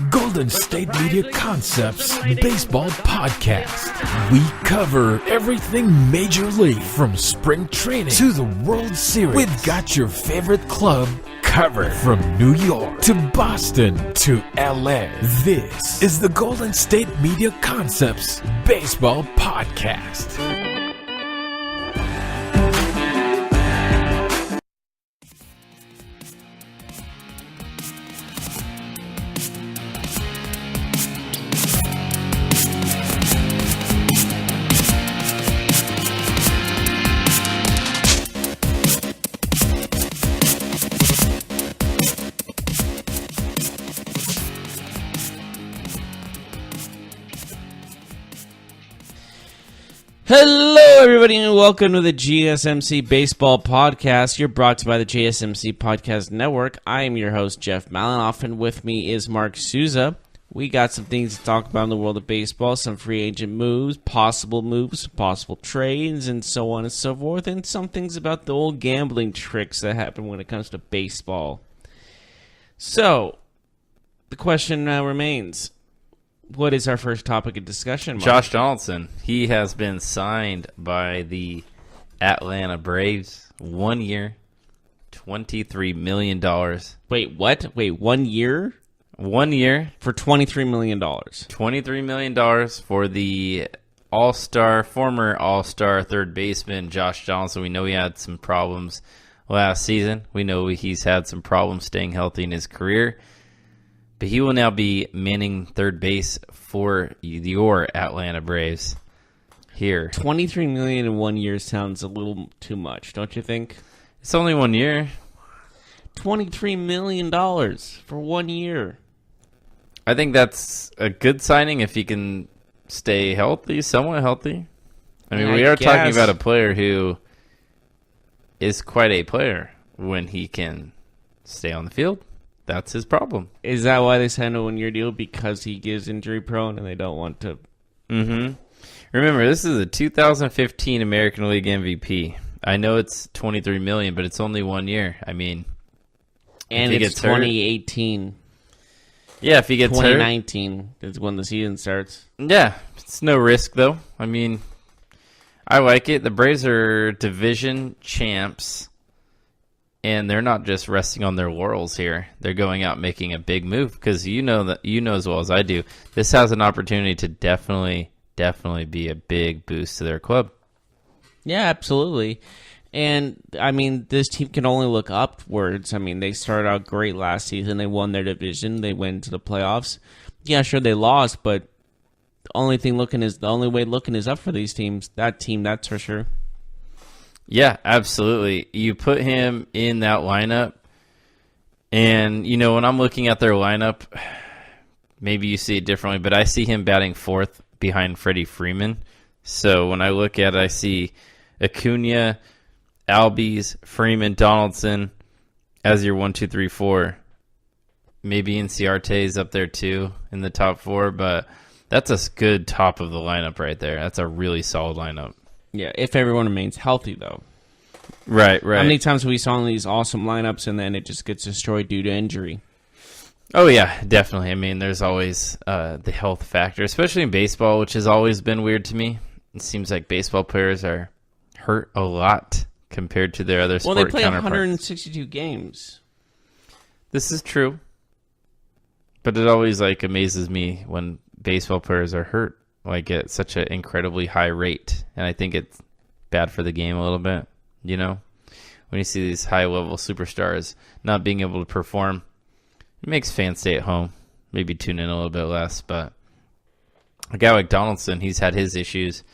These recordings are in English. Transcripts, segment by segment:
Golden State Media Concepts Baseball Podcast. We cover everything Major League, from spring training to the World Series. We've got your favorite club covered, from New York to Boston to LA. This is the Golden State Media Concepts Baseball Podcast. Hello, everybody, and welcome to the GSMC Baseball Podcast. You're brought to you by the GSMC Podcast Network. I am your host, Jeff Malinoff, and with me is Mark Souza. We got some things to talk about in the world of baseball, some free agent moves, possible trades, and so on and so forth, and some things about the old gambling tricks that happen when it comes to baseball. So, the question now remains, what is our first topic of discussion, Mark? Josh Donaldson. He has been signed by the Atlanta Braves. 1 year, $23 million. Wait, what? Wait, 1 year? 1 year. For $23 million. $23 million for the former all-star third baseman, Josh Donaldson. We know he had some problems last season. We know he's had some problems staying healthy in his career. But he will now be manning third base for your Atlanta Braves here. $23 million in 1 year sounds a little too much, don't you think? It's only 1 year. $23 million for 1 year. I think that's a good signing if he can stay healthy, somewhat healthy. I mean, we are talking about a player who is quite a player when he can stay on the field. That's his problem. Is that why they signed a 1 year deal? Because he gives injury prone and they don't want to. Remember, this is a 2015 American League MVP. I know it's $23 million, but it's only 1 year. I mean, and it's 2018. Yeah, if he gets 2019 is when the season starts. Yeah, it's no risk though. I mean, I like it. The Braves are division champs. And they're not just resting on their laurels here. They're going out making a big move because you know as well as I do, this has an opportunity to definitely be a big boost to their club. Yeah, absolutely. And, I mean, this team can only look upwards. I mean, they started out great last season. They won their division. They went to the playoffs. Yeah, sure, they lost, but the only way looking is up for these teams. That team, that's for sure. Yeah, absolutely. You put him in that lineup, and, when I'm looking at their lineup, maybe you see it differently, but I see him batting fourth behind Freddie Freeman. So when I look at it, I see Acuna, Albies, Freeman, Donaldson as your 1, 2, 3, 4. Maybe Inciarte's up there too in the top four, but that's a good top of the lineup right there. That's a really solid lineup. Yeah, if everyone remains healthy, though. Right. How many times have we saw these awesome lineups and then it just gets destroyed due to injury? Oh, yeah, definitely. I mean, there's always the health factor, especially in baseball, which has always been weird to me. It seems like baseball players are hurt a lot compared to their other sport counterparts. Well, they play 162 games. This is true. But it always amazes me when baseball players are hurt. At such an incredibly high rate. And I think it's bad for the game a little bit, when you see these high-level superstars not being able to perform. It makes fans stay at home, maybe tune in a little bit less. But a guy like Donaldson, he's had his issues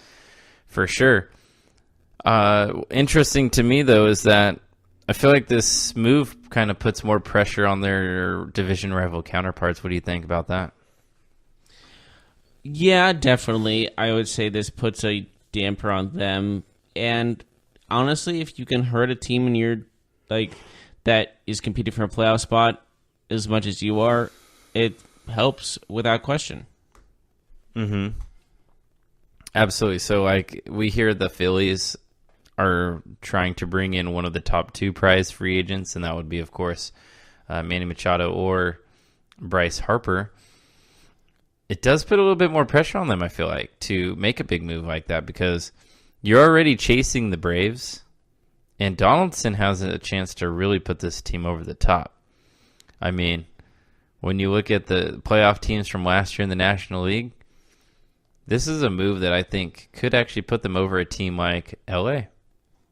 for sure. Interesting to me, though, is that I feel like this move kind of puts more pressure on their division rival counterparts. What do you think about that? Yeah, definitely. I would say this puts a damper on them. And honestly, if you can hurt a team in your that is competing for a playoff spot as much as you are, it helps without question. Absolutely. So we hear the Phillies are trying to bring in one of the top two prize free agents, and that would be, of course, Manny Machado or Bryce Harper, it does put a little bit more pressure on them, I feel like, to make a big move like that because you're already chasing the Braves, and Donaldson has a chance to really put this team over the top. I mean, when you look at the playoff teams from last year in the National League, this is a move that I think could actually put them over a team like LA,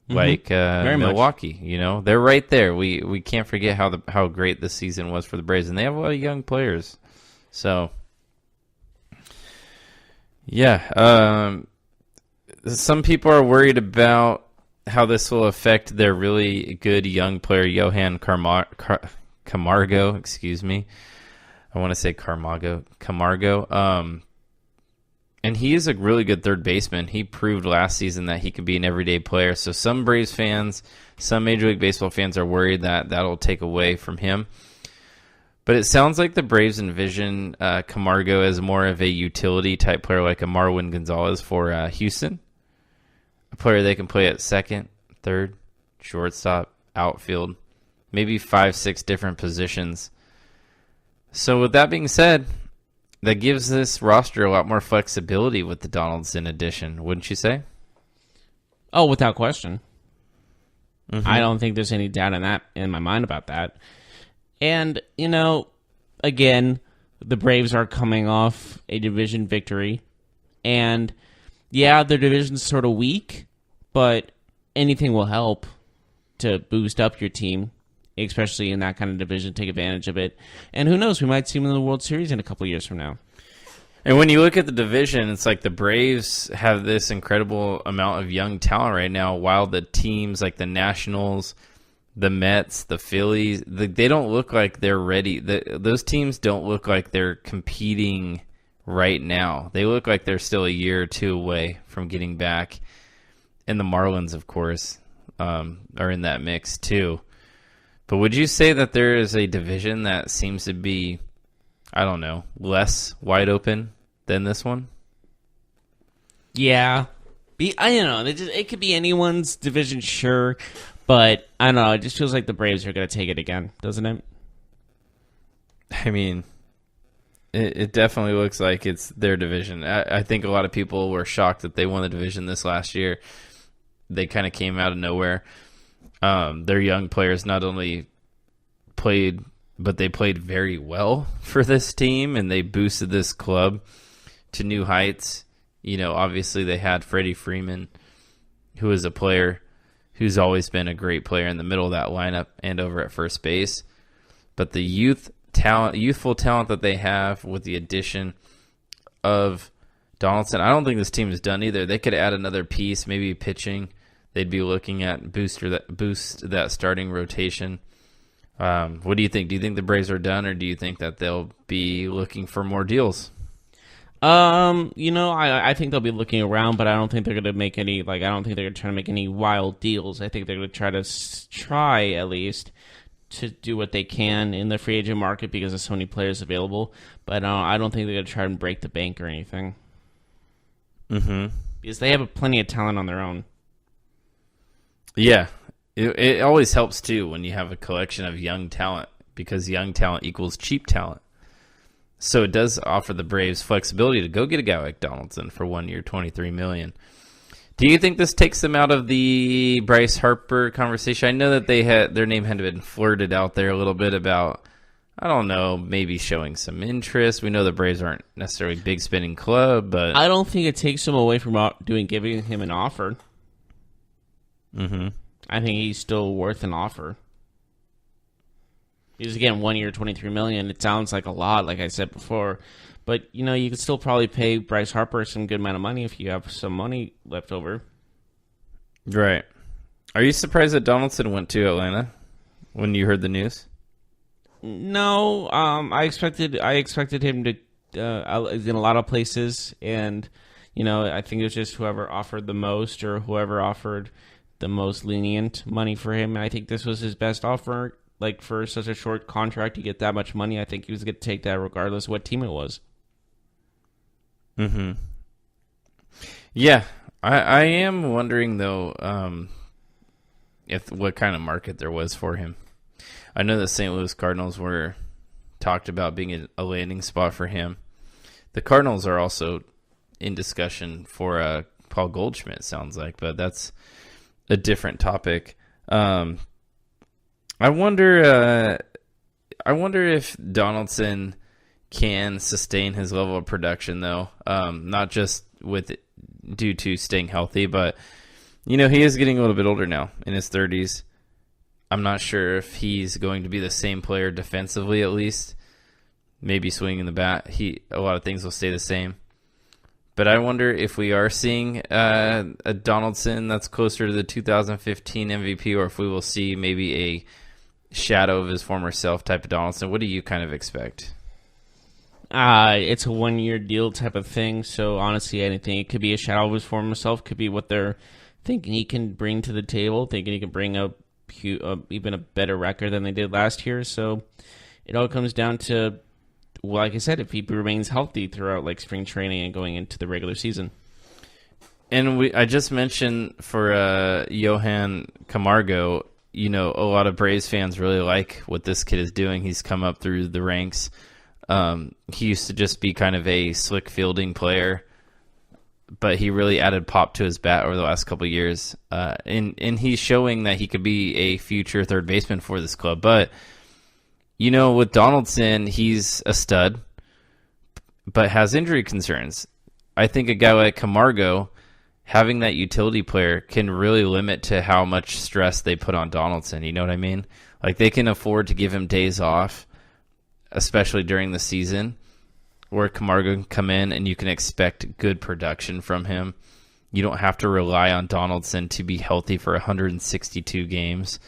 like Milwaukee. Much. You know, they're right there. We can't forget how great this season was for the Braves, and they have a lot of young players. So, yeah, some people are worried about how this will affect their really good young player, Johan Camargo. Excuse me. I want to say Camargo. And he is a really good third baseman. He proved last season that he could be an everyday player. So some Braves fans, some Major League Baseball fans are worried that that'll take away from him. But it sounds like the Braves envision Camargo as more of a utility type player like a Marwin Gonzalez for Houston. A player they can play at second, third, shortstop, outfield, maybe 5-6 different positions. So with that being said, that gives this roster a lot more flexibility with the Donaldson addition, wouldn't you say? Oh, without question. Mm-hmm. I don't think there's any doubt in my mind about that. And, you know, again, the Braves are coming off a division victory. And, yeah, their division's sort of weak, but anything will help to boost up your team, especially in that kind of division, take advantage of it. And who knows, we might see them in the World Series in a couple years from now. And when you look at the division, it's like the Braves have this incredible amount of young talent right now, while the teams like the Nationals, the Mets, the Phillies, they don't look like they're ready. Those teams don't look like they're competing right now. They look like they're still a year or two away from getting back. And the Marlins, of course, are in that mix too. But would you say that there is a division that seems to be, I don't know, less wide open than this one? Yeah. I don't know. It could be anyone's division, sure. But, I don't know. It just feels like the Braves are going to take it again, doesn't it? I mean, it definitely looks like it's their division. I think a lot of people were shocked that they won the division this last year. They kind of came out of nowhere. Their young players not only played, but they played very well for this team, and they boosted this club to new heights. You know, obviously they had Freddie Freeman, who is a player who's always been a great player in the middle of that lineup and over at first base. But the youthful talent that they have with the addition of Donaldson, I don't think this team is done either. They could add another piece, maybe pitching. They'd be looking at boost that starting rotation. What do you think? Do you think the Braves are done, or do you think that they'll be looking for more deals? I think they'll be looking around, but I don't think they're going to make any, I don't think they're going to try to make any wild deals. I think they're going to try at least to do what they can in the free agent market because there's so many players available. But I don't think they're going to try and break the bank or anything. Mm-hmm. Because they have plenty of talent on their own. Yeah. It always helps, too, when you have a collection of young talent, because young talent equals cheap talent. So it does offer the Braves flexibility to go get a guy like Donaldson for 1 year, $23 million. Do you think this takes them out of the Bryce Harper conversation? I know that their name had been flirted out there a little bit about, I don't know, maybe showing some interest. We know the Braves aren't necessarily a big spending club, but I don't think it takes him away from giving him an offer. Mm-hmm. I think he's still worth an offer. Because again, 1 year, $23 million. It sounds like a lot, like I said before, but you could still probably pay Bryce Harper some good amount of money if you have some money left over. Right. Are you surprised that Donaldson went to Atlanta when you heard the news? No, I expected him to in a lot of places, and I think it was just whoever offered the most or whoever offered the most lenient money for him. And I think this was his best offer. For such a short contract, you get that much money. I think he was going to take that regardless of what team it was. Mm-hmm. Yeah, I am wondering though, what kind of market there was for him. I know the St. Louis Cardinals were talked about being a landing spot for him. The Cardinals are also in discussion for Paul Goldschmidt, it sounds like, but that's a different topic. I wonder if Donaldson can sustain his level of production, though, not just due to staying healthy, but he is getting a little bit older now, in his 30s. I'm not sure if he's going to be the same player defensively, at least. Maybe swinging the bat, a lot of things will stay the same. But I wonder if we are seeing a Donaldson that's closer to the 2015 MVP, or if we will see maybe a shadow of his former self type of Donaldson. What do you kind of expect? It's a 1-year deal type of thing, so honestly, anything. It could be a shadow of his former self, could be what they're thinking he can bring to the table, thinking he can bring even a better record than they did last year. So it all comes down to, like I said, if he remains healthy throughout like spring training and going into the regular season. And I just mentioned for Johan Camargo, a lot of Braves fans really like what this kid is doing. He's come up through the ranks. He used to just be kind of a slick fielding player, but he really added pop to his bat over the last couple of years. And he's showing that he could be a future third baseman for this club. But, with Donaldson, he's a stud, but has injury concerns. I think a guy like Camargo, having that utility player, can really limit to how much stress they put on Donaldson. You know what I mean? Like, they can afford to give him days off, especially during the season, where Camargo can come in and you can expect good production from him. You don't have to rely on Donaldson to be healthy for 162 games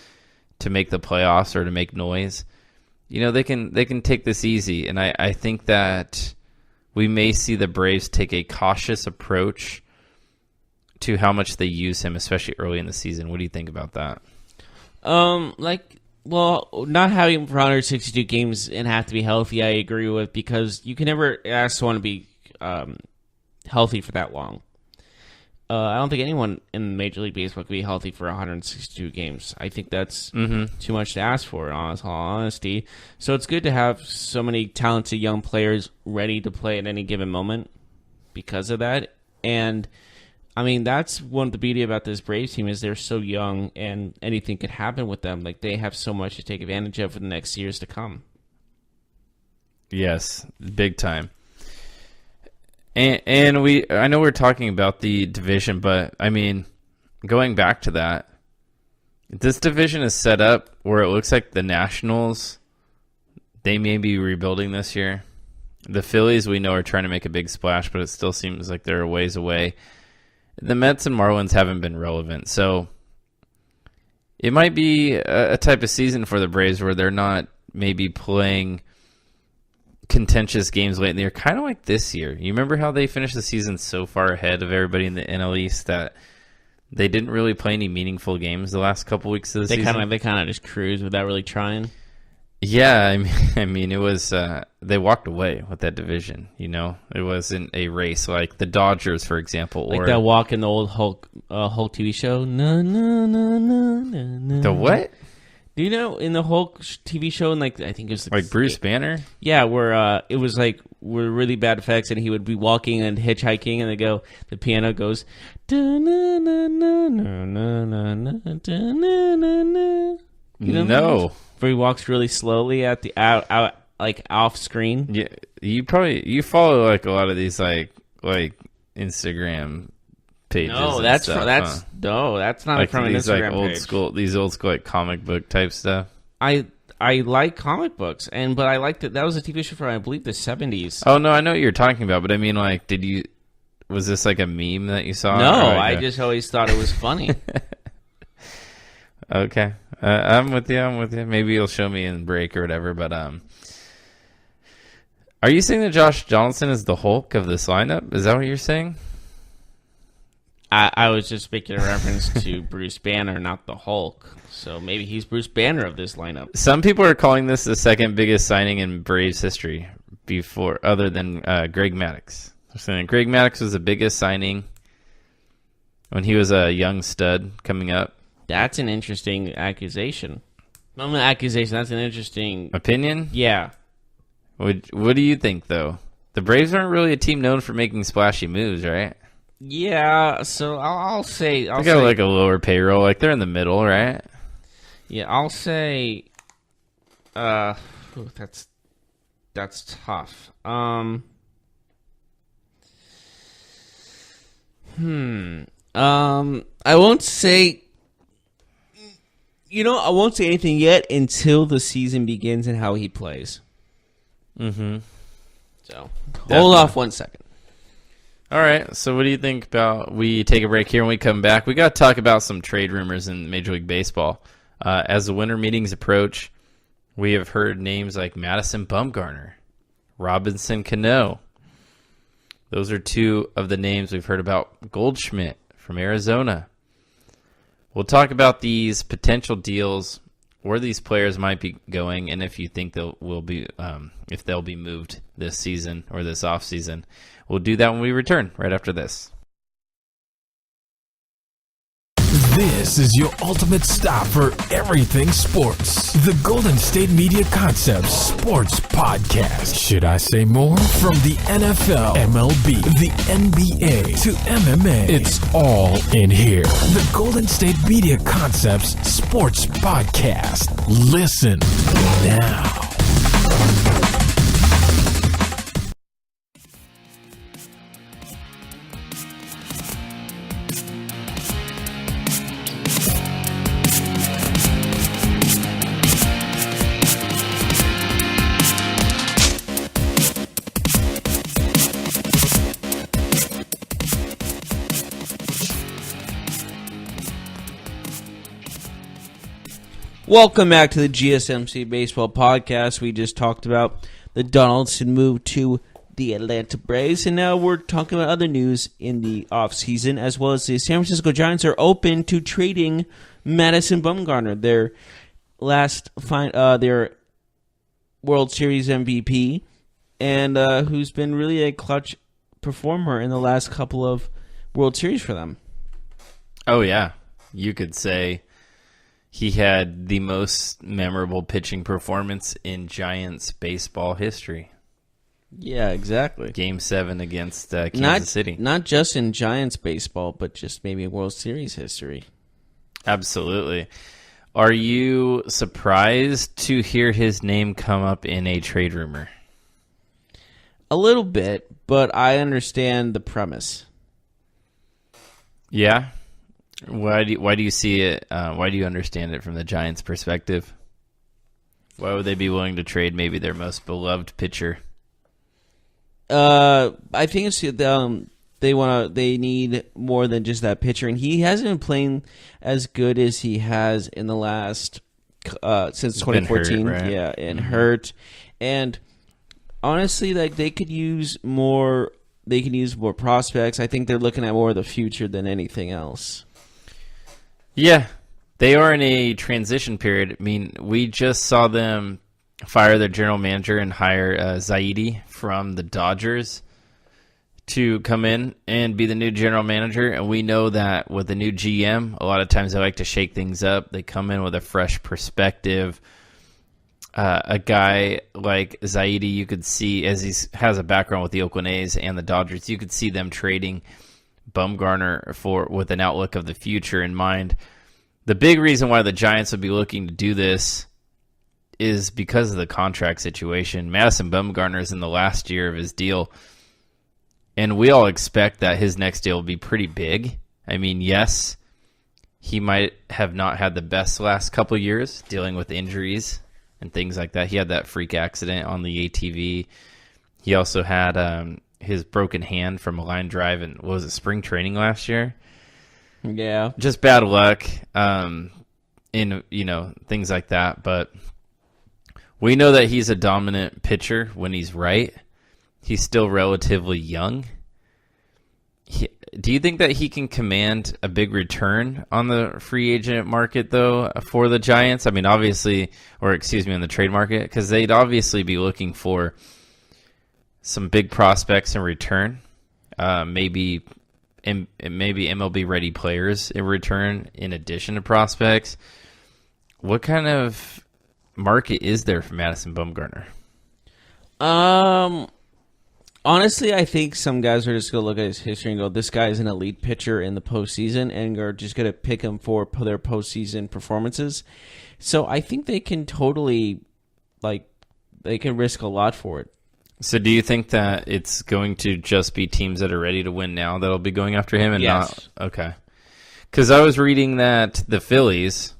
to make the playoffs or to make noise. They can take this easy, and I think that we may see the Braves take a cautious approach to how much they use him, especially early in the season. What do you think about that? Not having him for 162 games and have to be healthy, I agree with, because you can never ask someone to be healthy for that long. I don't think anyone in Major League Baseball could be healthy for 162 games. I think that's too much to ask for, in all honesty. So it's good to have so many talented young players ready to play at any given moment because of that. And I mean, that's one of the beauty about this Braves team is they're so young and anything could happen with them. Like, they have so much to take advantage of for the next years to come. Yes, big time. And I know we're talking about the division, but I mean, going back to that, this division is set up where it looks like the Nationals, they may be rebuilding this year. The Phillies, we know, are trying to make a big splash, but it still seems like they're a ways away. The Mets and Marlins haven't been relevant, so it might be a type of season for the Braves where they're not maybe playing contentious games late in the year, kind of like this year. You remember how they finished the season so far ahead of everybody in the NL East that they didn't really play any meaningful games the last couple weeks of the season? They kind of just cruised without really trying. Yeah, I mean, it was they walked away with that division. It wasn't a race like the Dodgers, for example, like that walk in the old Hulk TV show. No, no, no, no, no, no. The what? Do you know in the Hulk TV show, and I think it was like Bruce Banner? Yeah, where it was were really bad effects, and he would be walking and hitchhiking, and the piano goes, da na na na na na na na na na. No. Where he walks really slowly at the out off screen. Yeah, you follow like a lot of these like Instagram pages. No, that's not from an Instagram old page. These old school like comic book type stuff. I like comic books, but I liked it. That was a TV show from, I believe, the 70s. Oh no, I know what you're talking about, but I mean, like, was this like a meme that you saw? No, I just always thought it was funny. Okay. I'm with you. Maybe you'll show me in break or whatever, but are you saying that Josh Donaldson is the Hulk of this lineup? Is that what you're saying? I was just making a reference to Bruce Banner, not the Hulk. So maybe he's Bruce Banner of this lineup. Some people are calling this the second biggest signing in Braves history other than Greg Maddux. They're saying Greg Maddux was the biggest signing when he was a young stud coming up. That's an interesting accusation. Not an accusation. That's an interesting opinion. Yeah, What do you think, though? The Braves aren't really a team known for making splashy moves, right? Yeah, so I'll say... They got like a lower payroll. Like, they're in the middle, right? Yeah, I'll say... that's tough. I won't say... I won't say anything yet until the season begins and how he plays. Mm-hmm. So, hold off 1 second. All right, so what do you think about we take a break here? When we come back, we got to talk about some trade rumors in Major League Baseball. As the winter meetings approach, we have heard names like Madison Bumgarner, Robinson Cano. Those are two of the names we've heard about. Goldschmidt from Arizona. We'll talk about these potential deals, where these players might be going, and if you think if they'll be moved this season or this offseason. We'll do that when we return, right after this. This is your ultimate stop for everything sports. The Golden State Media Concepts Sports Podcast. Should I say more? From the NFL, MLB, the NBA to MMA, it's all in here. The Golden State Media Concepts Sports Podcast. Listen now. Welcome back to the GSMC Baseball Podcast. We just talked about the Donaldson move to the Atlanta Braves, and now we're talking about other news in the offseason, as well as the San Francisco Giants are open to trading Madison Bumgarner, their their World Series MVP, and who's been really a clutch performer in the last couple of World Series for them. Oh, yeah. You could say he had the most memorable pitching performance in Giants baseball history. Yeah, exactly. Game 7 against Kansas City. Not just in Giants baseball, but just maybe World Series history. Absolutely. Are you surprised to hear his name come up in a trade rumor? A little bit, but I understand the premise. Yeah? Why do you see it? Why do you understand it from the Giants' perspective? Why would they be willing to trade maybe their most beloved pitcher? I think it's they need more than just that pitcher, and he hasn't been playing as good as he has in the last since 2014. Hurt, right? Yeah, and hurt, and honestly, like they could use more. They can use more prospects. I think they're looking at more of the future than anything else. Yeah, they are in a transition period. I mean, we just saw them fire their general manager and hire Zaidi from the Dodgers to come in and be the new general manager. And we know that with the new GM, a lot of times they like to shake things up. They come in with a fresh perspective. A guy like Zaidi, you could see, as he has a background with the Oakland A's and the Dodgers, you could see them trading Bumgarner with an outlook of the future in mind. The big reason why the Giants would be looking to do this is because of the contract situation. Madison Bumgarner is in the last year of his deal, and we all expect that his next deal will be pretty big. I mean, yes, he might have not had the best last couple years dealing with injuries and things like that. He had that freak accident on the ATV. He also had his broken hand from a line drive in, what was it, spring training last year? Yeah. Just bad luck in, things like that. But we know that he's a dominant pitcher when he's right. He's still relatively young. Do you think that he can command a big return on the free agent market, though, for the Giants? I mean, obviously, on the trade market, because they'd obviously be looking for some big prospects in return, maybe MLB ready players in return in addition to prospects. What kind of market is there for Madison Bumgarner? Honestly, I think some guys are just going to look at his history and go, this guy is an elite pitcher in the postseason, and are just going to pick him for their postseason performances. So I think they can totally, they can risk a lot for it. So do you think that it's going to just be teams that are ready to win now that'll be going after him? And Yes. not okay. Because I was reading that the Phillies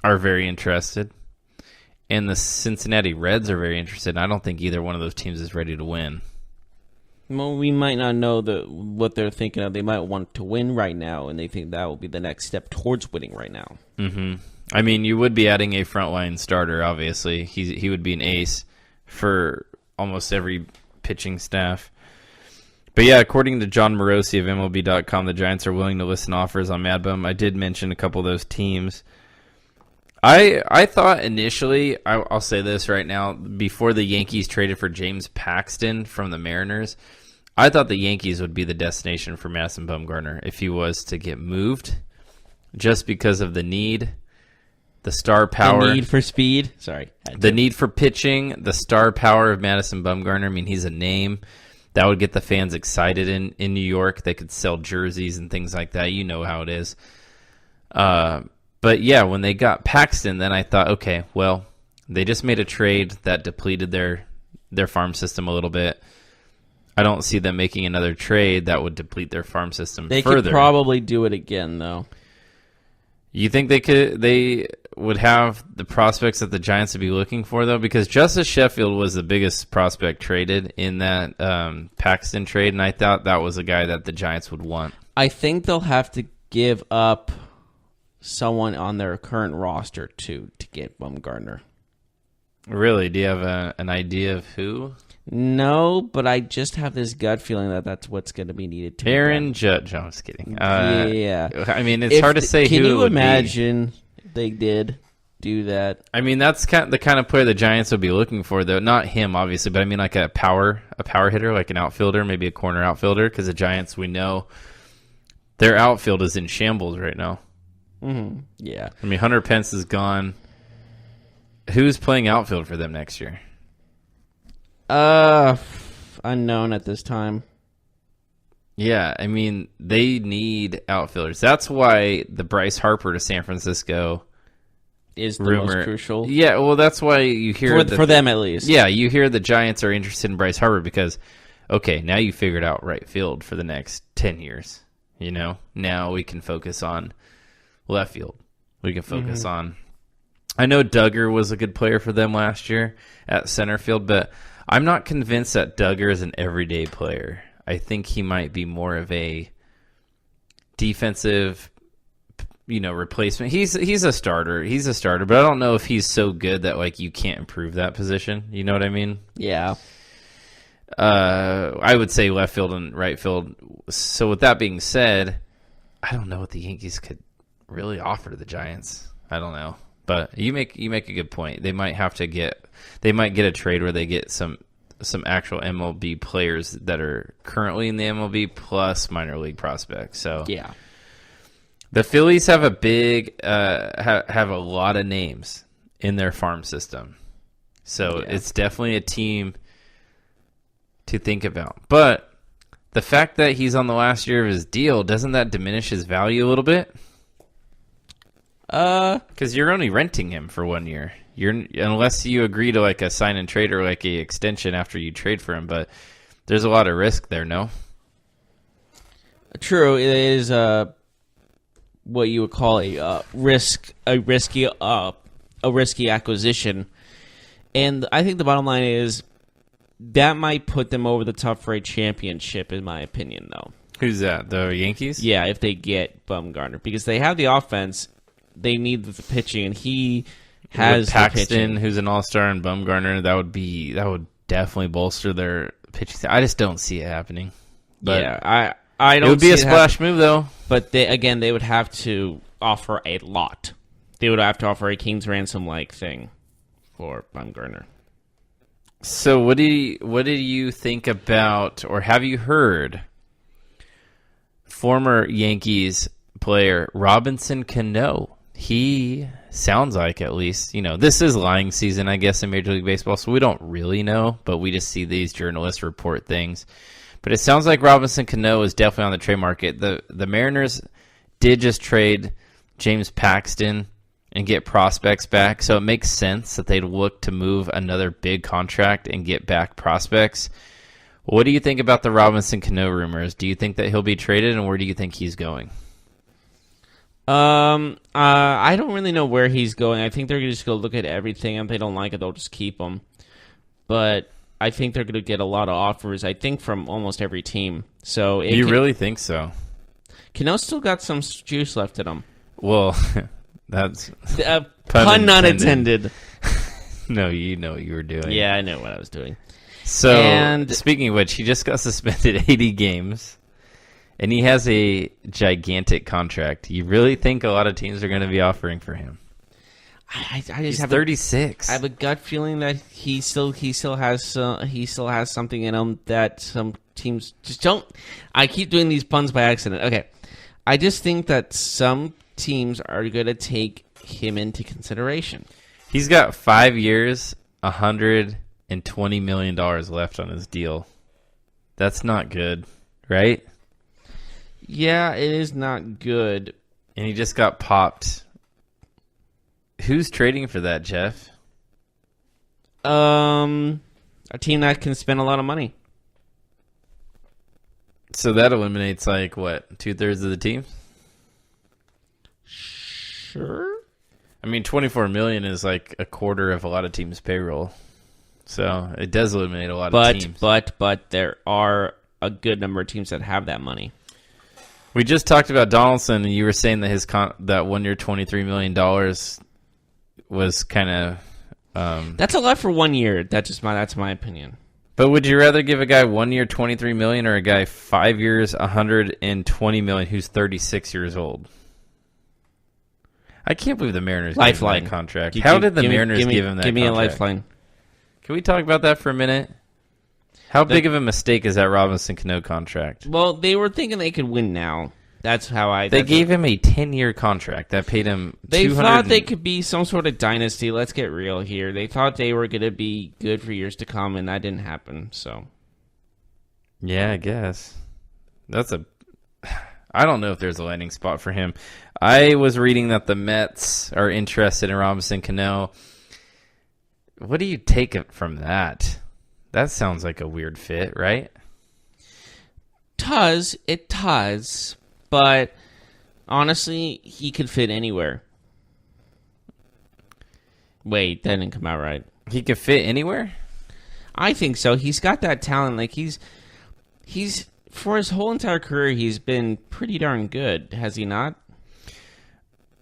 are very interested, and the Cincinnati Reds are very interested. And I don't think either one of those teams is ready to win. Well, we might not know what they're thinking of. They might want to win right now, and they think that will be the next step towards winning right now. Mm-hmm. I mean, you would be adding a frontline starter, obviously. He would be an ace for almost every pitching staff. But yeah, according to John Morosi of MLB.com, the Giants are willing to listen to offers on Mad Bum. I did mention a couple of those teams. I thought initially, I'll say this right now, before the Yankees traded for James Paxton from the Mariners, I thought the Yankees would be the destination for Madison Bumgarner if he was to get moved, just because of the need, the star power. The need for speed. Sorry. The need for pitching, the star power of Madison Bumgarner. I mean, he's a name. That would get the fans excited in New York. They could sell jerseys and things like that. You know how it is. But yeah, when they got Paxton, then I thought, okay, well, they just made a trade that depleted their farm system a little bit. I don't see them making another trade that would deplete their farm system They further. could probably do it again, though. You think they would have the prospects that the Giants would be looking for, though? Because Justice Sheffield was the biggest prospect traded in that Paxton trade, and I thought that was a guy that the Giants would want. I think they'll have to give up someone on their current roster to get Bumgarner. Really? Do you have an idea of who? No, but I just have this gut feeling that that's what's going to be needed to Aaron Judge. I'm just kidding. Yeah. I mean, it's hard to say who Can it you would be. imagine they did do that? I mean, that's the kind of player the Giants would be looking for, though. Not him, obviously, but I mean like a power hitter, like an outfielder, maybe a corner outfielder, because the Giants, we know, their outfield is in shambles right now. Mm-hmm. Yeah. I mean, Hunter Pence is gone. Who's playing outfield for them next year? Unknown at this time. Yeah, I mean, they need outfielders. That's why the Bryce Harper to San Francisco Is the rumor. most crucial. Yeah, well, that's why you hear For them, at least. Yeah, you hear the Giants are interested in Bryce Harper because, okay, now you figured out right field for the next 10 years. You know, now we can focus on left field. We can focus on. I know Duggar was a good player for them last year at center field, but I'm not convinced that Duggar is an everyday player. I think he might be more of a defensive, replacement. He's a starter. He's a starter, but I don't know if he's so good that like you can't improve that position. You know what I mean? Yeah. I would say left field and right field. So with that being said, I don't know what the Yankees could really offer to the Giants. I don't know. But you make a good point. They might get a trade where they get some actual MLB players that are currently in the MLB plus minor league prospects. So Yeah. the Phillies have have a lot of names in their farm system. So it's definitely a team to think about. But the fact that he's on the last year of his deal, doesn't that diminish his value a little bit? Because you're only renting him for 1 year. Unless you agree to like a sign and trade or like a extension after you trade for him. But there's a lot of risk there, no? True. It is what you would call a risky acquisition. And I think the bottom line is that might put them over the top for a championship, in my opinion, though. Who's that? The Yankees? Yeah, if they get Bumgarner, because they have the offense, they need the pitching, and he has With Paxton, the pitching. who's an all-star, and Bumgarner, that would definitely bolster their pitching. I just don't see it happening. But Yeah, I don't. it would be see a it splash move, though. but they would have to offer a lot. They would have to offer a king's ransom like thing for Bumgarner. So what do you think about, or have you heard, former Yankees player Robinson Cano? he sounds like, at least, this is lying season, I guess, in Major League Baseball, so we don't really know, but we just see these journalists report things. But it sounds like Robinson Cano is definitely on the trade market. The Mariners did just trade James Paxton and get prospects back, so it makes sense that they'd look to move another big contract and get back prospects. What do you think about the Robinson Cano rumors? Do you think that he'll be traded, and where do you think he's going? I don't really know where he's going. I think they're just going to look at everything, and if they don't like it, they'll just keep him. But I think they're going to get a lot of offers, I think, from almost every team. So you really think so? Cano's still got some juice left in him. Well, that's pun not intended. No, you know what you were doing. Yeah, I know what I was doing. So, speaking of which, he just got suspended 80 games, and he has a gigantic contract. You really think a lot of teams are going to be offering for him? I just He's have 36. I have a gut feeling that he still has something in him that some teams just don't. I keep doing these puns by accident. Okay, I just think that some teams are going to take him into consideration. He's got 5 years, $120 million left on his deal. That's not good, right? Yeah, it is not good. And he just got popped. Who's trading for that, Jeff? A team that can spend a lot of money. So that eliminates, like, what, 2/3 of the team? Sure. I mean, $24 million is like a quarter of a lot of teams' payroll. So it does eliminate a lot of teams. But there are a good number of teams that have that money. We just talked about Donaldson, and you were saying that his that 1 year, $23 million was kind of... That's a lot for 1 year. That's my opinion. But would you rather give a guy 1 year, $23 million, or a guy 5 years, $120 million, who's 36 years old? I can't believe the Mariners gave him that contract. How did the Mariners give him that contract? Give me a lifeline. Can we talk about that for a minute? How big of a mistake is that Robinson Cano contract? Well, they were thinking they could win now. That's how I... They gave him a 10-year contract that paid him They thought they could be some sort of dynasty. Let's get real here. They thought they were going to be good for years to come, and that didn't happen, so... Yeah, I guess. I don't know if there's a landing spot for him. I was reading that the Mets are interested in Robinson Cano. What do you take from that? That sounds like a weird fit, right? It does, but honestly, he could fit anywhere. Wait, that didn't come out right. He could fit anywhere? I think so. He's got that talent. Like he's for his whole entire career, he's been pretty darn good, has he not?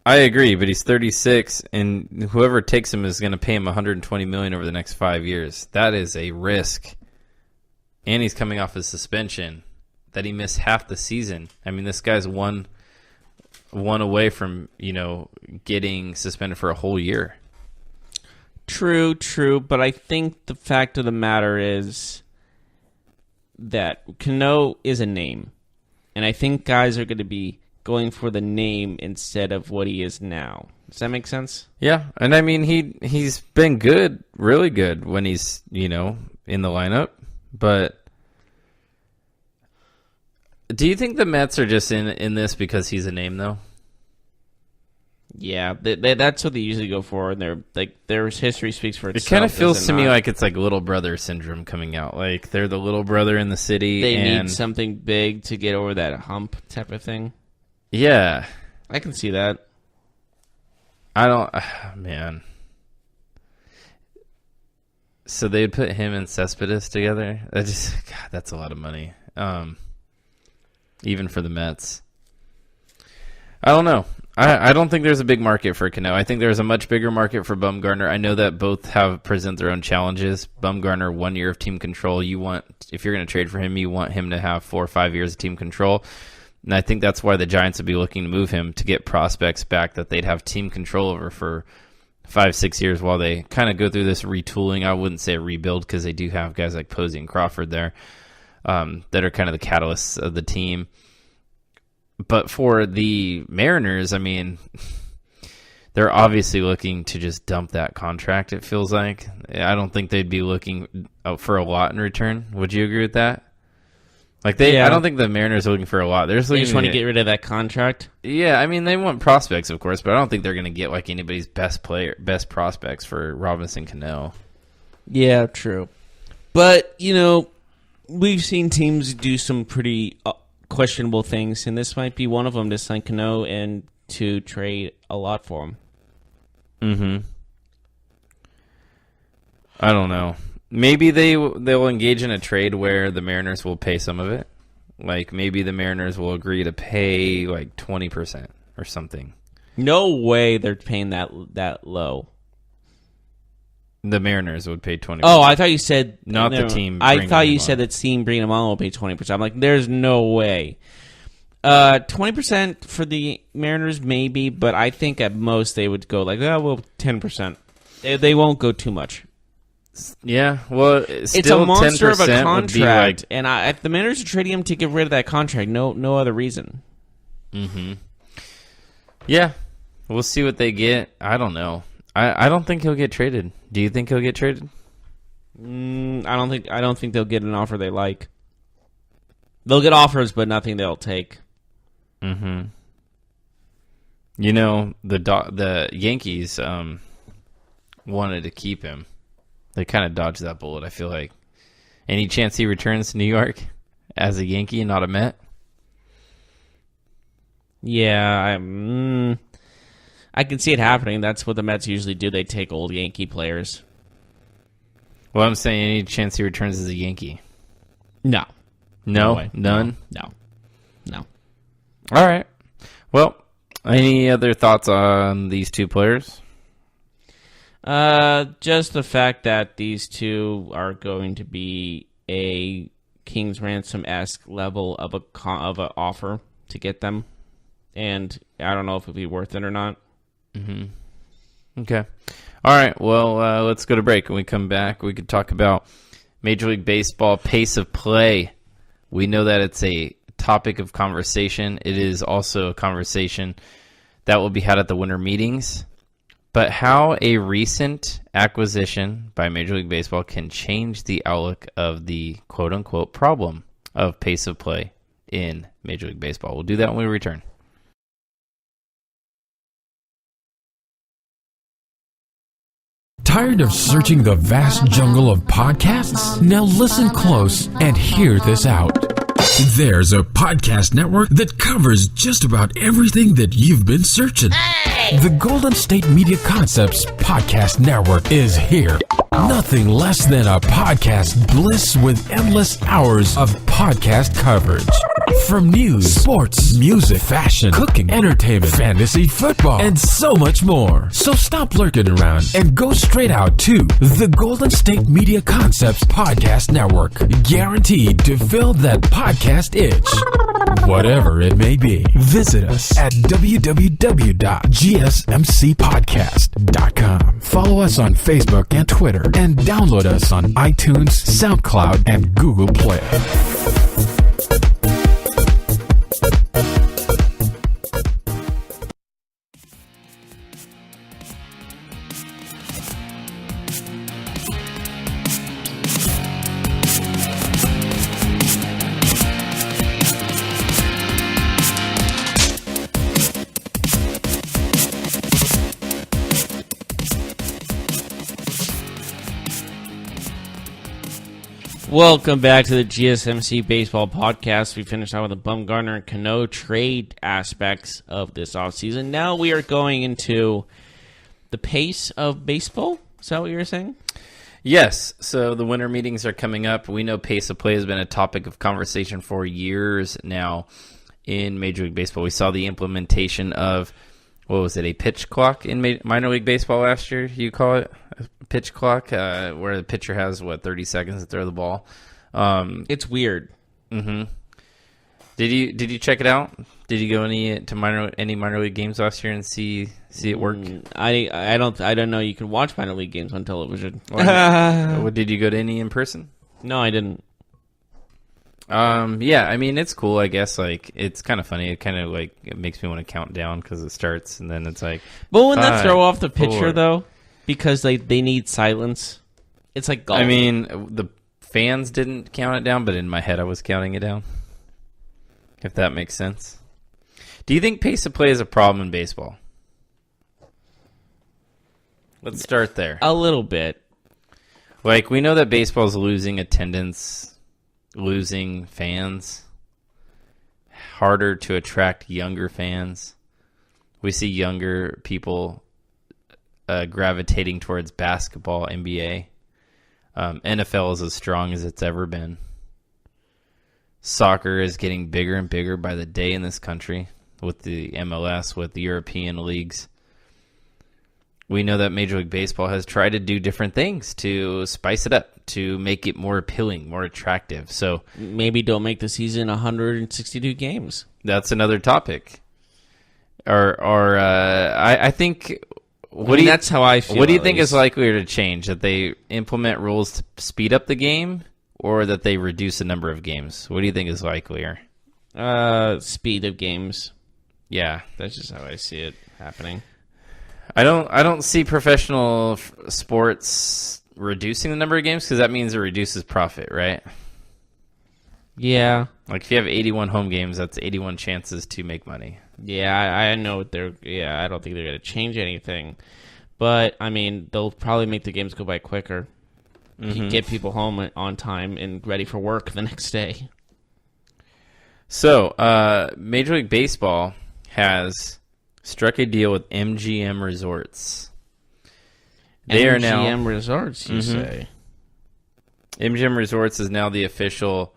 I agree, but he's 36, and whoever takes him is going to pay him $120 million over the next 5 years. That is a risk. And he's coming off a suspension that he missed half the season. I mean, this guy's one away from, getting suspended for a whole year. True, but I think the fact of the matter is that Cano is a name, and I think guys are going to be going for the name instead of what he is now. Does that make sense? Yeah, and I mean he's been good, really good when he's in the lineup. But do you think the Mets are just in this because he's a name though? Yeah, that's what they usually go for, and their history speaks for itself. It kind of feels to me like it's like little brother syndrome coming out. Like they're the little brother in the city. They need something big to get over that hump type of thing. Yeah. I can see that. Man. So they'd put him and Cespedes together? That's a lot of money. Even for the Mets. I don't know. I don't think there's a big market for Cano. I think there's a much bigger market for Bumgarner. I know that both present their own challenges. Bumgarner, 1 year of team control. If you're going to trade for him, you want him to have 4 or 5 years of team control. And I think that's why the Giants would be looking to move him to get prospects back that they'd have team control over for 5-6 years while they kind of go through this retooling. I wouldn't say a rebuild because they do have guys like Posey and Crawford there that are kind of the catalysts of the team. But for the Mariners, I mean, they're obviously looking to just dump that contract, it feels like. I don't think they'd be looking for a lot in return. Would you agree with that? I don't think the Mariners are looking for a lot. They just want to get rid of that contract. Yeah, I mean, they want prospects, of course, but I don't think they're going to get anybody's best prospects for Robinson Cano. Yeah, true. But, we've seen teams do some pretty questionable things, and this might be one of them, to sign Cano and to trade a lot for him. Mm-hmm. I don't know. Maybe they'll engage in a trade where the Mariners will pay some of it. Maybe the Mariners will agree to pay 20% or something. No way they're paying that low. The Mariners would pay 20%. Oh, I thought you said not the team. I thought you said that team bringing them on will pay 20%. I'm like, there's no way. 20% for the Mariners, maybe, but I think at most they would go 10%. They won't go too much. Yeah, well, it's a monster of a contract, and if the Mariners are trading him to get rid of that contract, no other reason. Mm-hmm. Yeah, we'll see what they get. I don't know. I don't think he'll get traded. Do you think he'll get traded? I don't think they'll get an offer they like. They'll get offers, but nothing they'll take. Mm-hmm. The Yankees wanted to keep him. They kind of dodged that bullet, I feel like. Any chance he returns to New York as a Yankee and not a Met? Yeah, I can see it happening. That's what the Mets usually do. They take old Yankee players. Well, I'm saying any chance he returns as a Yankee? No. No? None? No. All right. Well, any other thoughts on these two players? Just the fact that these two are going to be a King's Ransom-esque level of a offer to get them, and I don't know if it'll be worth it or not. Mm-hmm. Okay. All right. Well, let's go to break. When we come back, we could talk about Major League Baseball pace of play. We know that it's a topic of conversation. It is also a conversation that will be had at the winter meetings. But how a recent acquisition by Major League Baseball can change the outlook of the quote-unquote problem of pace of play in Major League Baseball. We'll do that when we return. Tired of searching the vast jungle of podcasts? Now listen close and hear this out. There's a podcast network that covers just about everything that you've been searching. The Golden State Media Concepts Podcast Network is here. Nothing less than a podcast bliss with endless hours of podcast coverage. From news, sports, music, fashion, cooking, entertainment, fantasy, football, and so much more. So stop lurking around and go straight out to the Golden State Media Concepts Podcast Network. Guaranteed to fill that podcast itch. Whatever it may be. Visit us at www.gsmcpodcast.com. Follow us on Facebook and Twitter, and download us on iTunes, SoundCloud, and Google Play. Welcome back to the GSMC Baseball Podcast. We finished out with the Bumgarner and Cano trade aspects of this offseason. Now we are going into the pace of baseball. Is that what you were saying? Yes. So the winter meetings are coming up. We know pace of play has been a topic of conversation for years now in Major League Baseball. We saw the implementation of, a pitch clock in minor league baseball last year, you call it? A pitch clock, where the pitcher has, 30 seconds to throw the ball. It's weird. Mm-hmm. Did you check it out? Did you go any minor league games last year and see it work? I don't know. You can watch minor league games on television. Did you go to any in person? No, I didn't. Yeah, I mean, it's cool, I guess. Like, it's kind of funny. It kind of, like, it makes me want to count down because it starts, and then it's like... But wouldn't that 5, throw off the pitcher, 4. though? Because they need silence. It's like golf. I mean, the fans didn't count it down, but in my head I was counting it down. If that makes sense. Do you think pace of play is a problem in baseball? Let's start there. A little bit. Like, we know that baseball's losing attendance, losing fans, harder to attract younger fans. We see younger people gravitating towards basketball, NBA. NFL is as strong as it's ever been. Soccer is getting bigger and bigger by the day in this country with the MLS, with the European leagues. We know that Major League Baseball has tried to do different things to spice it up, to make it more appealing, more attractive. So maybe don't make the season 162 games. That's another topic. I think... That's how I feel. What do you think is likelier to change? That they implement rules to speed up the game, or that they reduce the number of games? What do you think is likelier? Speed of games. Yeah, That's just how I see it happening. I don't see professional sports reducing the number of games because that means it reduces profit, right? Yeah. Like if you have 81 home games, that's 81 chances to make money. Yeah, I know what they're... Yeah, I don't think they're going to change anything. But, I mean, they'll probably make the games go by quicker. Get people home on time and ready for work the next day. So, Major League Baseball has struck a deal with MGM Resorts. They are now... MGM Resorts, you say? MGM Resorts is now the official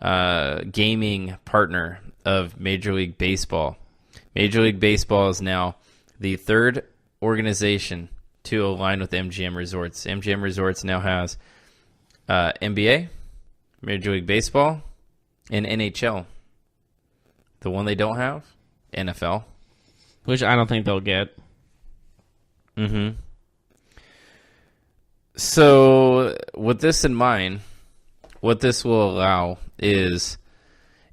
gaming partner of Major League Baseball. Major League Baseball is now the third organization to align with MGM Resorts. MGM Resorts now has NBA, Major League Baseball, and NHL. The one they don't have, NFL. Which I don't think they'll get. So, with this in mind, what this will allow is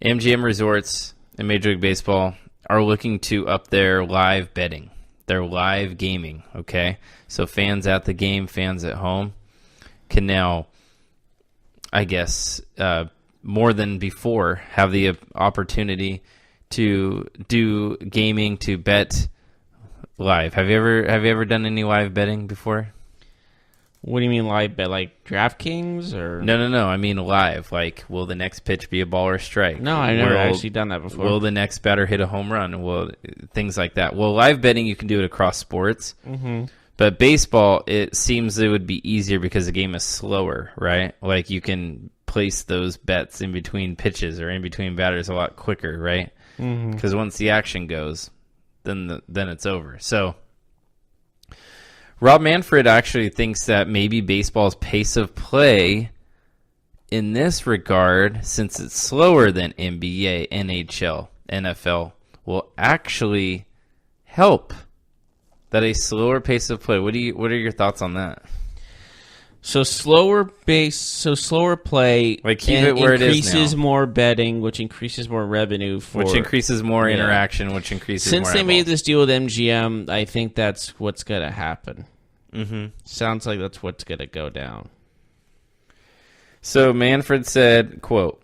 MGM Resorts and Major League Baseball are looking to up their live betting, their live gaming, okay? So fans at the game, fans at home can now, I guess, more than before, have the opportunity to do gaming, to bet live. Have you ever done any live betting before? What do you mean live bet? Like DraftKings or... No. I mean live. Like, will the next pitch be a ball or strike? No, I've never actually done that before. Will the next batter hit a home run? Will things like that. Well, live betting, you can do it across sports. But baseball, it seems it would be easier because the game is slower, right? Like, you can place those bets in between pitches or in between batters a lot quicker, right? Because once the action goes, then it's over. So... Rob Manfred actually thinks that maybe baseball's pace of play in this regard, since it's slower than NBA, NHL, NFL, will actually help that a slower pace of play. What are your thoughts on that? So slower play, like keep it where it is increases now. More betting, which increases more revenue which increases more interaction, which increases since more they eyeballs. made this deal with MGM, I think that's what's gonna happen. Sounds like that's what's gonna go down. So Manfred said, quote,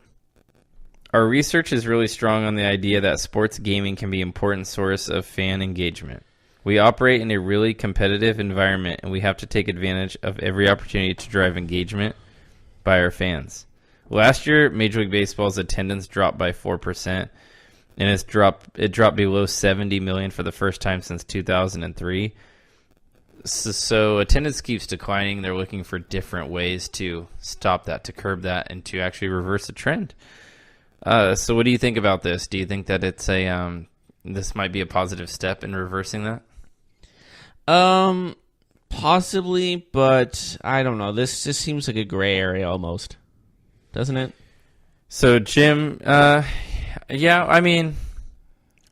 "Our research is really strong on the idea that sports gaming can be an important source of fan engagement. We operate in a really competitive environment, and we have to take advantage of every opportunity to drive engagement by our fans. Last year, Major League Baseball's attendance dropped by 4%, and it dropped below 70 million for the first time since 2003. So attendance keeps declining. They're looking for different ways to stop that, to curb that, and to actually reverse the trend. So what do you think about this? Do you think that it's this might be a positive step in reversing that? Possibly, but I don't know. This just seems like a gray area almost, doesn't it? So Jim, yeah, I mean,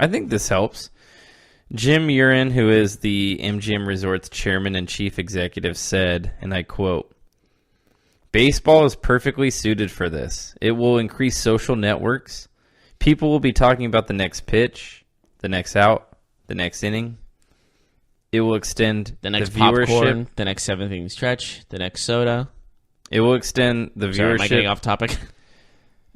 I think this helps. Jim Urin, who is the MGM Resorts chairman and chief executive, said, and I quote, Baseball is perfectly suited for this. It will increase social networks. People will be talking about the next pitch, the next out, the next inning. It will extend The next the viewership. popcorn, the next 7th-inning stretch, the next soda. It will extend the Sorry, am I getting viewership. off topic?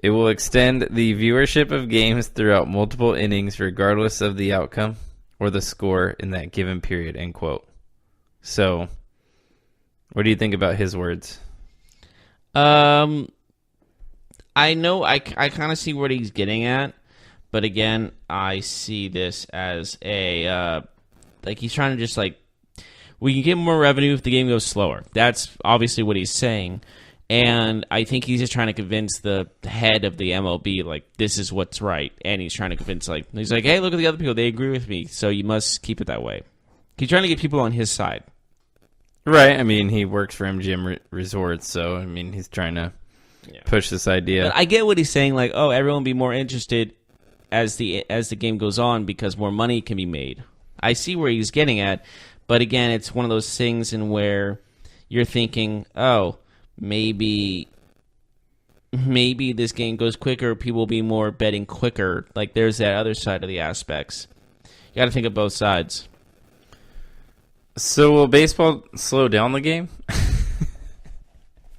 It will extend the viewership of games throughout multiple innings, regardless of the outcome or the score in that given period, end quote. So, what do you think about his words? I know I kind of see what he's getting at, but again, I see this as a like he's trying to just like we can get more revenue if the game goes slower. That's obviously what he's saying, and I think he's just trying to convince the head of the MLB like this is what's right, and he's trying to convince he's like, hey, look at the other people, they agree with me, so you must keep it that way. He's trying to get people on his side. Right. I mean, he works for MGM Resorts, so I mean, he's trying to push this idea. But I get what he's saying, like, oh, everyone will be more interested as the game goes on because more money can be made. I see where he's getting at, but again, it's one of those things in where you're thinking, oh, maybe this game goes quicker, people will be more betting quicker. Like, there's that other side of the aspects. You got to think of both sides. So will baseball slow down the game?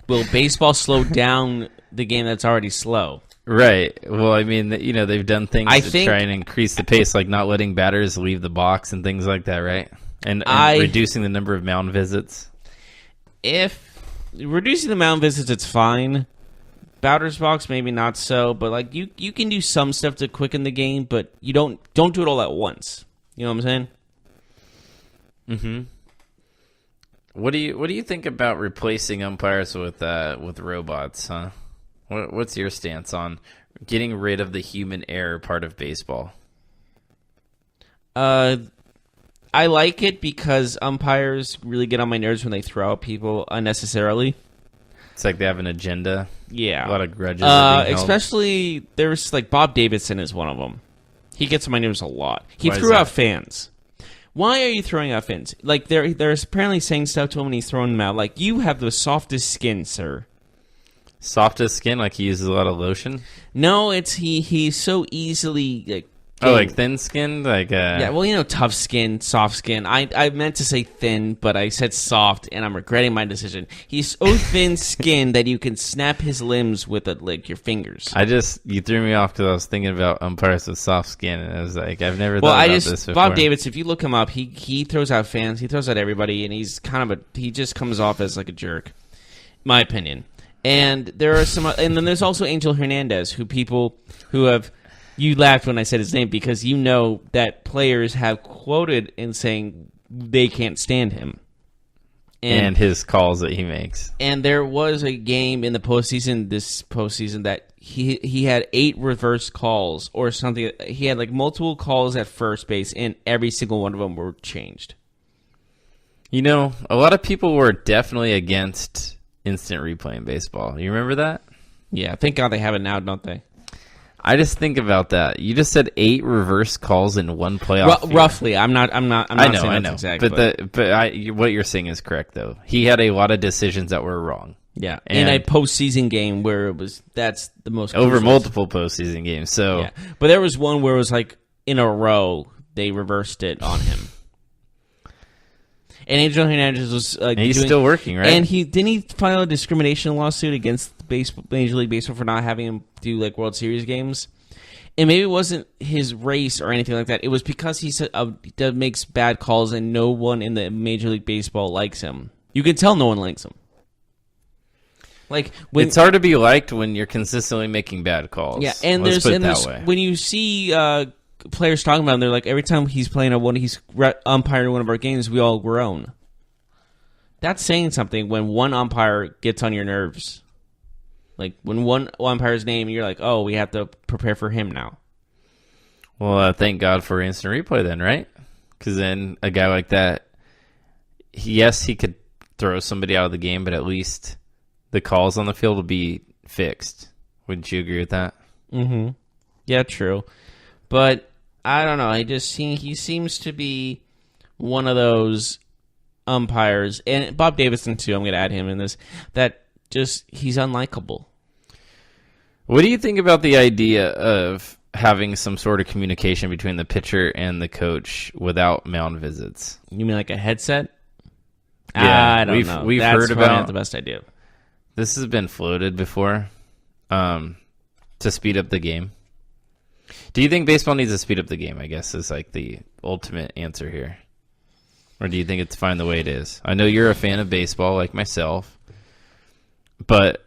Will baseball slow down the game that's already slow? Right. Well, I mean, they've done things I to think- try and increase the pace, like not letting batters leave the box and things like that, right? And reducing the number of mound visits. If reducing the mound visits, it's fine. Batter's box, maybe not so, but like you can do some stuff to quicken the game, but you don't do it all at once. You know what I'm saying? Mm-hmm. What do you think about replacing umpires with robots? Huh? What's your stance on getting rid of the human error part of baseball? I like it because umpires really get on my nerves when they throw out people unnecessarily. It's like they have an agenda. Yeah, A lot of grudges. Are being held. especially there's like Bob Davidson is one of them. He gets on my nerves a lot. He Why is threw that? out fans. Why are you throwing out fans? Like they're apparently saying stuff to him when he's throwing them out. Like, you have the softest skin, sir. Softest skin, like he uses a lot of lotion. No, it's he's so easily like. Like thin skinned, like Yeah, well, tough skin, soft skin. I meant to say thin, but I said soft, and I'm regretting my decision. He's so thin-skinned that you can snap his limbs with your fingers. you threw me off because I was thinking about umpires with soft skin, and I was like, I've never thought about this before. Bob Davis, if you look him up, he throws out fans, he throws out everybody, and he's he just comes off as like a jerk, my opinion. And there are and then there's also Angel Hernandez, who have. You laughed when I said his name because you know that players have quoted in saying they can't stand him. And his calls that he makes. And there was a game in the this postseason, that he had 8 reverse calls or something. He had like multiple calls at first base, and every single one of them were changed. A lot of people were definitely against instant replay in baseball. You remember that? Yeah, thank God they have it now, don't they? I just think about that. You just said 8 reverse calls in one playoff. Roughly, I'm not. I know. Saying that's exact, what you're saying is correct, though. He had a lot of decisions that were wrong. Yeah, And in a postseason game where that's the most over crucial. multiple postseason games. So, Yeah, but there was one where it was like in a row they reversed it on him. And Angel Hernandez was and he's still working, right? And didn't he file a discrimination lawsuit against Major League Baseball for not having him do like World Series games? And maybe it wasn't his race or anything like that. It was because he makes bad calls and no one in the Major League Baseball likes him. You can tell no one likes him. Like it's hard to be liked when you're consistently making bad calls. Yeah, and Let's put it there's that way. when you see players talking about him, they're like, every time he's playing he's umpiring one of our games, we all groan. That's saying something when one umpire gets on your nerves. Like when one umpire's name, you're like, oh, we have to prepare for him now. Well, thank God for instant replay then, right? Because then a guy like that, yes, he could throw somebody out of the game, but at least the calls on the field will be fixed. Wouldn't you agree with that? Mm-hmm. Yeah, true. But I don't know. He seems to be one of those umpires, and Bob Davison too. I'm going to add him in this. That he's unlikable. What do you think about the idea of having some sort of communication between the pitcher and the coach without mound visits? You mean like a headset? Yeah, I don't know. We've That's heard probably about not the best idea. This has been floated before to speed up the game. Do you think baseball needs to speed up the game, I guess, is like the ultimate answer here? Or do you think it's fine the way it is? I know you're a fan of baseball like myself, but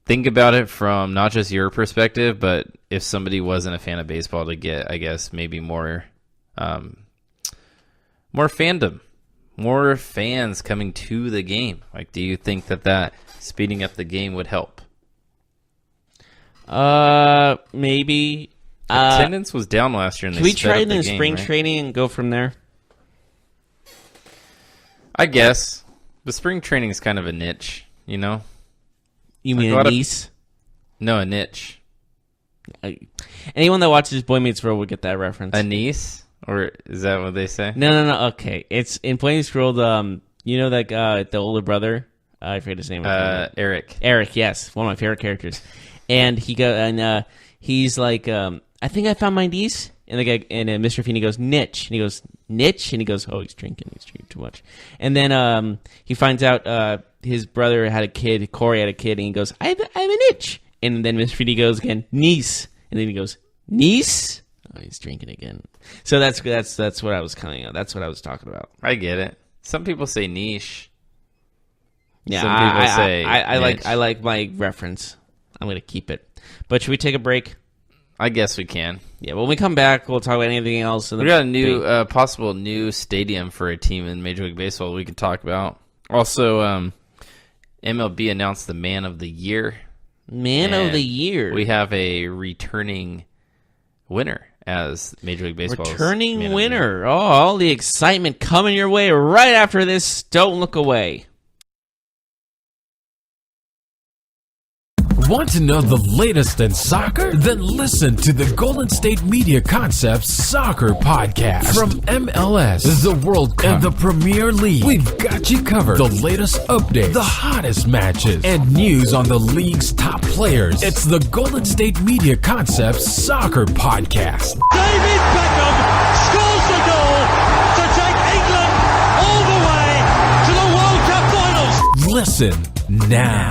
think about it from not just your perspective, but if somebody wasn't a fan of baseball to get, I guess, maybe more fandom, more fans coming to the game. Like, do you think that speeding up the game would help? Maybe. Attendance was down last year. And can we try it in spring training and go from there? I guess. But spring training is kind of a niche, you know? You mean a niche? No, a niche. Anyone that watches Boy Meets World would get that reference. A niece? Or is that what they say? No. Okay. It's in Boy Meets World, you know that the older brother? I forget his name. Eric. Eric, yes. One of my favorite characters. And he's like, I think I found my niece. And the guy, and Mr. Feeney goes, niche. And he goes, niche? And he goes, oh, he's drinking too much. And then he finds out his brother had a kid, Corey had a kid, and he goes, I have a niche. And then Mr. Feeney goes again, niece. And then he goes, niece? Oh, he's drinking again. So that's what I was that's what I was talking about. I get it. Some people say niche. Yeah, some people say I like my reference. I'm going to keep it. But should we take a break? I guess we can. Yeah, when we come back, we'll talk about anything else. We got a new, possible new stadium for a team in Major League Baseball we can talk about. Also, MLB announced the Man of the Year. Man of the Year. We have a returning winner as Major League Baseball's returning winner. Oh, all the excitement coming your way right after this. Don't look away. Want to know the latest in soccer? Then listen to the Golden State Media Concepts Soccer Podcast. From MLS, the World Cup, and the Premier League, we've got you covered. The latest updates, the hottest matches, and news on the league's top players. It's the Golden State Media Concepts Soccer Podcast. David Beckham scores the goal to take England all the way to the World Cup finals. Listen now.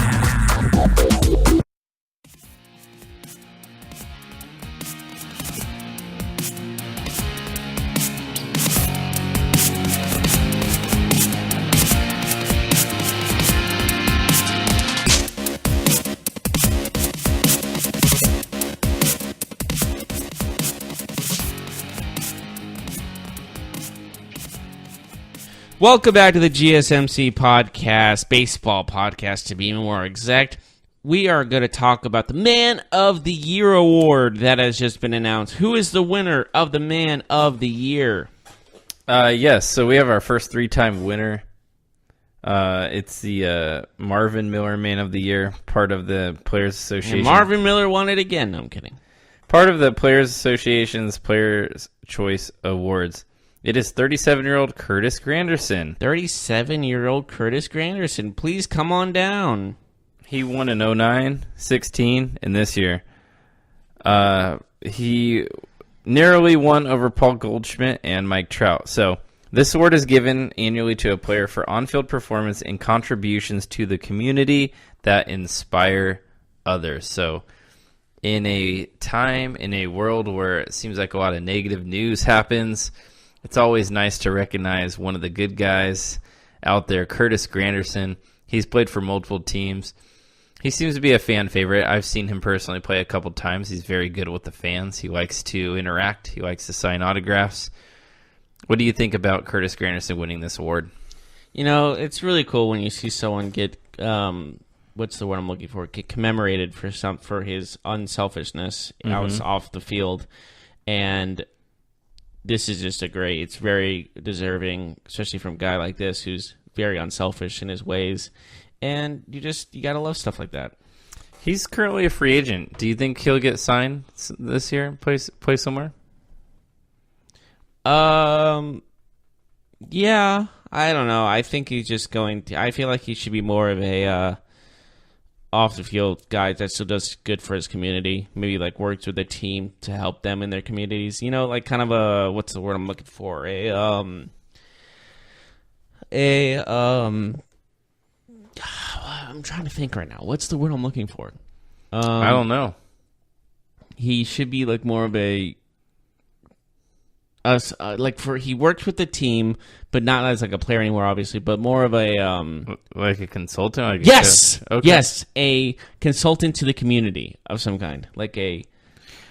Welcome back to the GSMC podcast, baseball podcast to be even more exact. We are going to talk about the Man of the Year award that has just been announced. Who is the winner of the Man of the Year? Yes, so we have our first three-time winner. It's the Marvin Miller Man of the Year, part of the Players Association. And Marvin Miller won it again. No, I'm kidding. Part of the Players Association's Players' Choice Awards. It is 37-year-old Curtis Granderson. 37-year-old Curtis Granderson. Please come on down. He won in 09, 16, and this year. He narrowly won over Paul Goldschmidt and Mike Trout. So this award is given annually to a player for on-field performance and contributions to the community that inspire others. So in a time, in a world where it seems like a lot of negative news happens, it's always nice to recognize one of the good guys out there, Curtis Granderson. He's played for multiple teams. He seems to be a fan favorite. I've seen him personally play a couple times. He's very good with the fans. He likes to interact. He likes to sign autographs. What do you think about Curtis Granderson winning this award? You know, it's really cool when you see someone get, what's the word I'm looking for, get commemorated for his unselfishness out off the field. And this is just it's very deserving, especially from a guy like this who's very unselfish in his ways. And you got to love stuff like that. He's currently a free agent. Do you think he'll get signed this year and play somewhere? Yeah, I don't know. I think he's just going to, I feel like he should be more of a off the field guy that still does good for his community. Maybe like works with a team to help them in their communities. You know, like kind of a, what's the word I'm looking for? I'm trying to think right now. What's the word I'm looking for? I don't know. He should be like more of a he works with the team, but not as like a player anymore, obviously, but more of a like a consultant. Like yes, okay. Yes, a consultant to the community of some kind, like a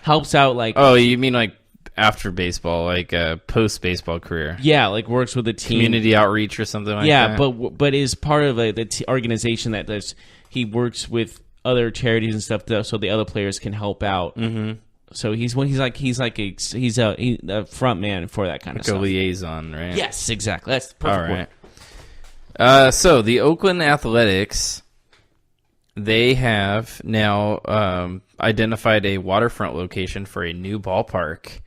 helps out. Like, oh, you mean like after baseball, like a post baseball career? Yeah, like works with the team, community outreach or something like that. Yeah, but is part of the organization that does. He works with other charities and stuff, so the other players can help out. Mm-hmm. So he's a front man for that kind of like stuff. A liaison, right? Yes, exactly. That's the perfect word. So the Oakland Athletics, they have now identified a waterfront location for a new ballpark.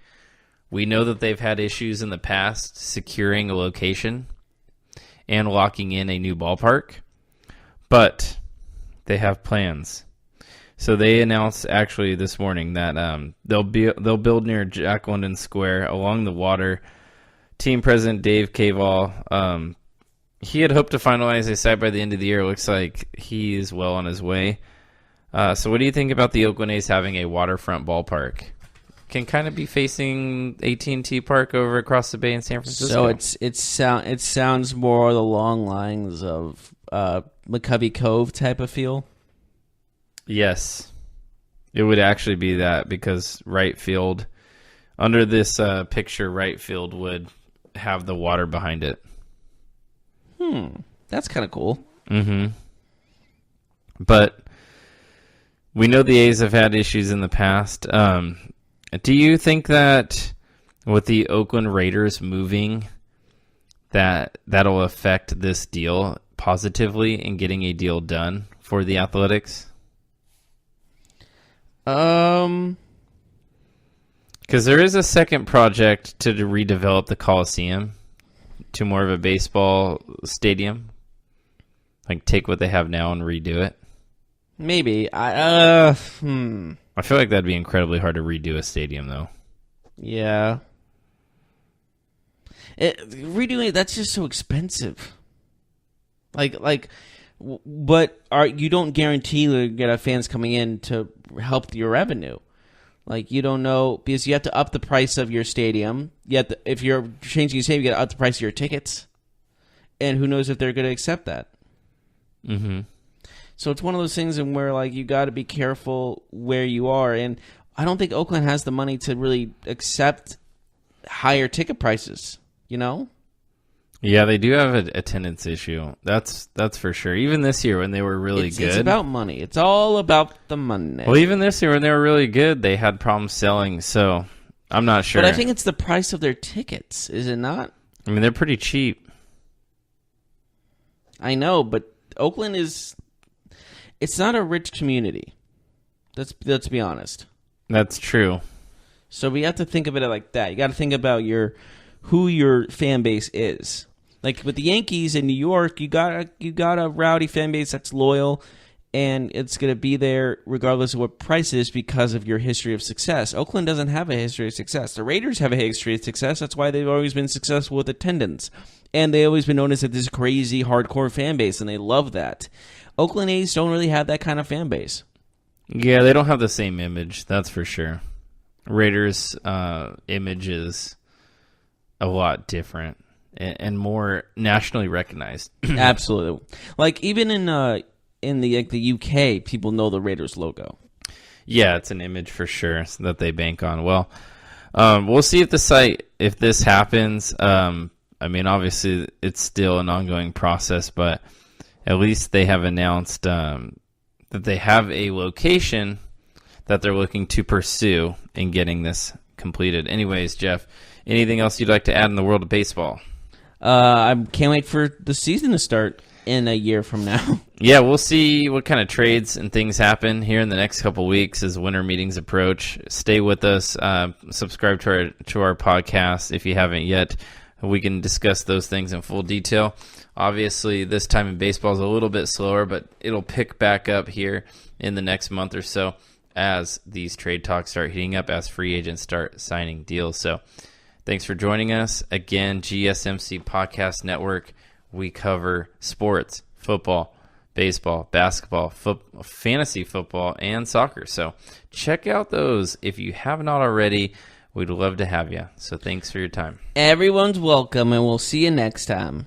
We know that they've had issues in the past securing a location and locking in a new ballpark, but they have plans. So they announced actually this morning that they'll build near Jack London Square along the water. Team president Dave Cavall, he had hoped to finalize a site by the end of the year. Looks like he is well on his way. So what do you think about the Oakland A's having a waterfront ballpark? Can kind of be facing AT&T Park over across the bay in San Francisco. So it sounds more along lines of McCovey Cove type of feel. Yes, it would actually be that because right field, under this picture, right field would have the water behind it. That's kind of cool. Mm-hmm. But we know the A's have had issues in the past. Do you think that with the Oakland Raiders moving, that'll affect this deal positively in getting a deal done for the Athletics? Because there is a second project to redevelop the Coliseum to more of a baseball stadium. Like take what they have now and redo it. Maybe. I feel like that'd be incredibly hard to redo a stadium, though. Yeah. Redoing it, that's just so expensive. But you don't guarantee to get fans coming in to help your revenue. Like, you don't know, because you have to up the price of your stadium. If you're changing your stadium, you got to up the price of your tickets. And who knows if they're going to accept that. Mm-hmm. So it's one of those things in where, like, you got to be careful where you are. And I don't think Oakland has the money to really accept higher ticket prices, you know? Yeah, they do have an attendance issue. That's for sure. Even this year when they were really good. It's about money. It's all about the money. Well, even this year when they were really good, they had problems selling. So I'm not sure. But I think it's the price of their tickets, is it not? I mean, they're pretty cheap. I know, but Oakland it's not a rich community. Let's be honest. That's true. So we have to think of it like that. You got to think about who your fan base is. Like with the Yankees in New York, you got a rowdy fan base that's loyal, and it's going to be there regardless of what price is because of your history of success. Oakland doesn't have a history of success. The Raiders have a history of success. That's why they've always been successful with attendance. And they've always been known as this crazy, hardcore fan base, and they love that. Oakland A's don't really have that kind of fan base. Yeah, they don't have the same image, that's for sure. Raiders' image is a lot different and more nationally recognized. Absolutely. Like even in the UK, people know the Raiders logo. Yeah, it's an image for sure that they bank on. Well, we'll see if this happens. I mean, obviously it's still an ongoing process, but at least they have announced that they have a location that they're looking to pursue in getting this completed. Anyways, Jeff, anything else you'd like to add in the world of baseball? I can't wait for the season to start in a year from now. Yeah, we'll see what kind of trades and things happen here in the next couple weeks as winter meetings approach. Stay with us. Subscribe to our podcast if you haven't yet. We can discuss those things in full detail. Obviously, this time in baseball is a little bit slower, but it'll pick back up here in the next month or so as these trade talks start heating up, as free agents start signing deals. So thanks for joining us. Again, GSMC Podcast Network. We cover sports, football, baseball, basketball, fantasy football, and soccer. So check out those if you have not already. We'd love to have you. So thanks for your time. Everyone's welcome, and we'll see you next time.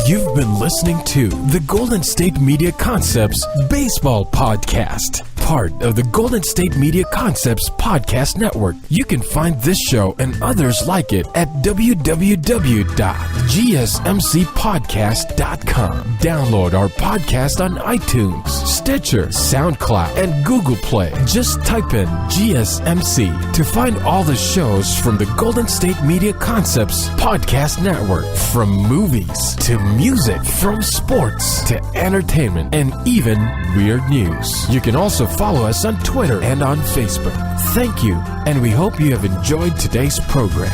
You've been listening to the Golden State Media Concepts Baseball Podcast, part of the Golden State Media Concepts Podcast Network. You can find this show and others like it at www.gsmcpodcast.com. Download our podcast on iTunes, Stitcher, SoundCloud, and Google Play. Just type in GSMC to find all the shows from the Golden State Media Concepts Podcast Network, from movies to music, from sports to entertainment, and even weird news. You can also follow us on Twitter and on Facebook. Thank you, and we hope you have enjoyed today's program.